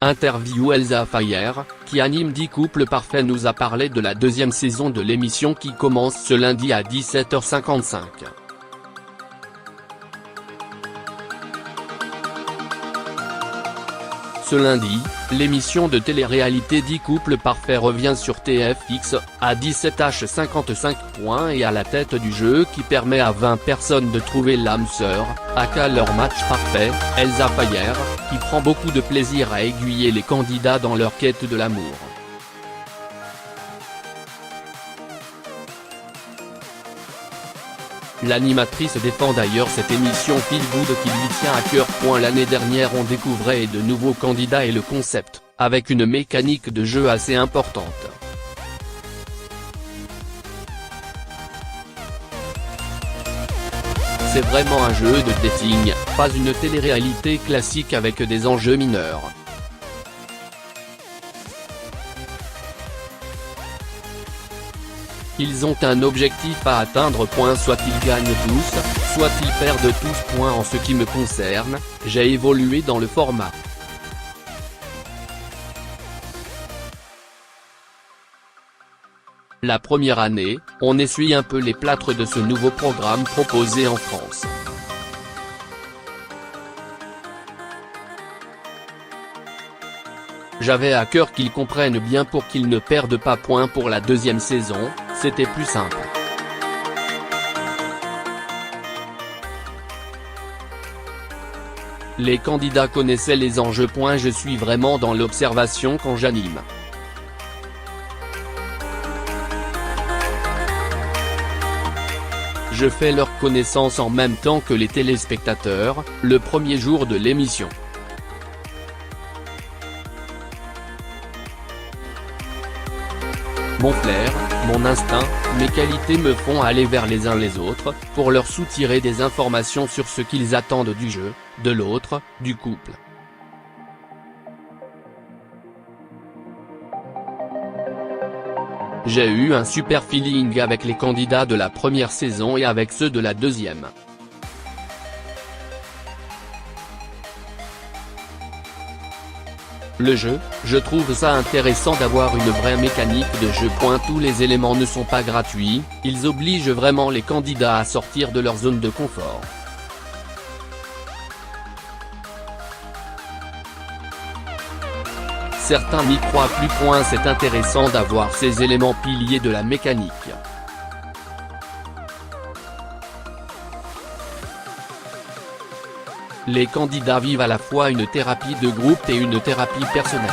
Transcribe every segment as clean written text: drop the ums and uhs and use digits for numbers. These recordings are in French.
Interview Elsa Fayer, qui anime 10 couples parfaits, nous a parlé de la deuxième saison de l'émission qui commence ce lundi à 17h55. Ce lundi, l'émission de télé-réalité 10 couples parfaits revient sur TFX, à 17h55 et à la tête du jeu qui permet à 20 personnes de trouver l'âme sœur, aka leur match parfait, Elsa Fayer, qui prend beaucoup de plaisir à aiguiller les candidats dans leur quête de l'amour. L'animatrice défend d'ailleurs cette émission feel good qui lui tient à cœur. L'année dernière on découvrait de nouveaux candidats et le concept, avec une mécanique de jeu assez importante. C'est vraiment un jeu de dating, pas une télé-réalité classique avec des enjeux mineurs. Ils ont un objectif à atteindre. Soit ils gagnent tous, soit ils perdent tous. En ce qui me concerne, j'ai évolué dans le format. La première année, on essuie un peu les plâtres de ce nouveau programme proposé en France. J'avais à cœur qu'ils comprennent bien pour qu'ils ne perdent pas. Pour la deuxième saison, c'était plus simple. Les candidats connaissaient les enjeux. Je suis vraiment dans l'observation quand j'anime. Je fais leur connaissance en même temps que les téléspectateurs, le premier jour de l'émission. Mon flair, mon instinct, mes qualités me font aller vers les uns les autres, pour leur soutirer des informations sur ce qu'ils attendent du jeu, de l'autre, du couple. J'ai eu un super feeling avec les candidats de la première saison et avec ceux de la deuxième. Le jeu, je trouve ça intéressant d'avoir une vraie mécanique de jeu. Tous les éléments ne sont pas gratuits, ils obligent vraiment les candidats à sortir de leur zone de confort. Certains m'y croient plus. C'est intéressant d'avoir ces éléments piliers de la mécanique. Les candidats vivent à la fois une thérapie de groupe et une thérapie personnelle.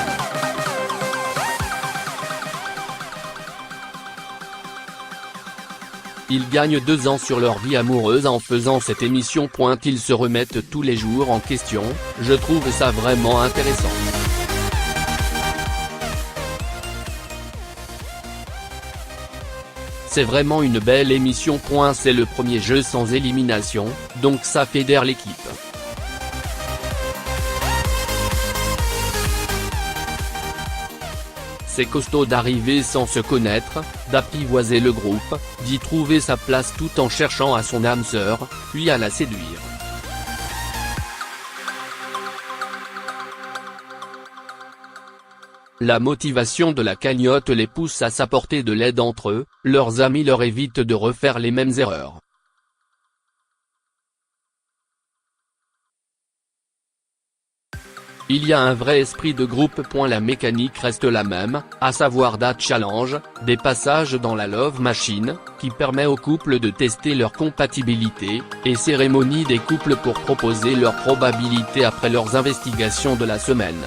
Ils gagnent 2 ans sur leur vie amoureuse en faisant cette émission. Ils se remettent tous les jours en question, je trouve ça vraiment intéressant. C'est vraiment une belle émission. C'est le premier jeu sans élimination, donc ça fédère l'équipe. C'est costaud d'arriver sans se connaître, d'apprivoiser le groupe, d'y trouver sa place tout en cherchant à son âme sœur, puis à la séduire. La motivation de la cagnotte les pousse à s'apporter de l'aide entre eux, leurs amis leur évitent de refaire les mêmes erreurs. Il y a un vrai esprit de groupe. La mécanique reste la même, à savoir des challenges, des passages dans la Love Machine, qui permet aux couples de tester leur compatibilité, et cérémonie des couples pour proposer leurs probabilités après leurs investigations de la semaine.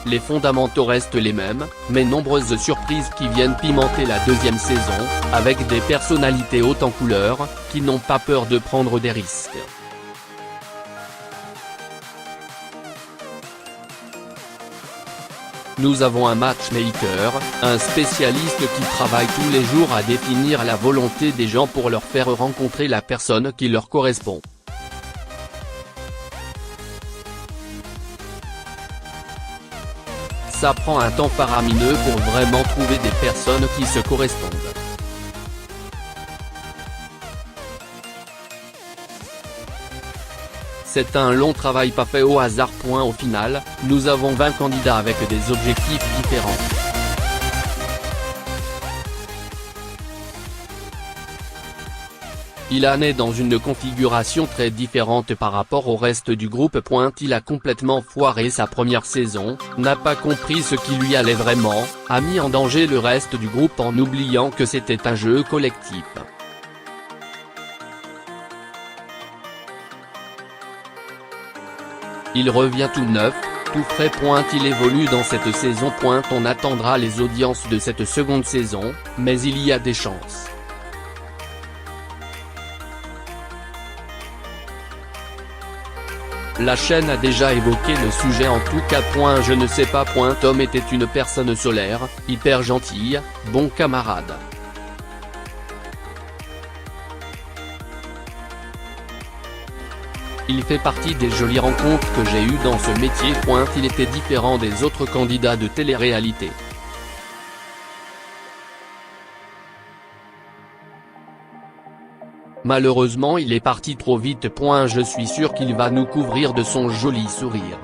Les fondamentaux restent les mêmes, mais nombreuses surprises qui viennent pimenter la deuxième saison, avec des personnalités hautes en couleur, qui n'ont pas peur de prendre des risques. Nous avons un matchmaker, un spécialiste qui travaille tous les jours à définir la volonté des gens pour leur faire rencontrer la personne qui leur correspond. Ça prend un temps faramineux pour vraiment trouver des personnes qui se correspondent. C'est un long travail pas fait au hasard. Au final, nous avons 20 candidats avec des objectifs différents. Il en est dans une configuration très différente par rapport au reste du groupe. Il a complètement foiré sa première saison, n'a pas compris ce qui lui allait vraiment, a mis en danger le reste du groupe en oubliant que c'était un jeu collectif. Il revient tout neuf, tout frais. Il évolue dans cette saison. On attendra les audiences de cette seconde saison, mais il y a des chances. La chaîne a déjà évoqué le sujet en tout cas. Je ne sais pas. Tom était une personne solaire, hyper gentille, bon camarade. Il fait partie des jolies rencontres que j'ai eues dans ce métier. Il était différent des autres candidats de télé-réalité. Malheureusement il est parti trop vite. Je suis sûr qu'il va nous couvrir de son joli sourire.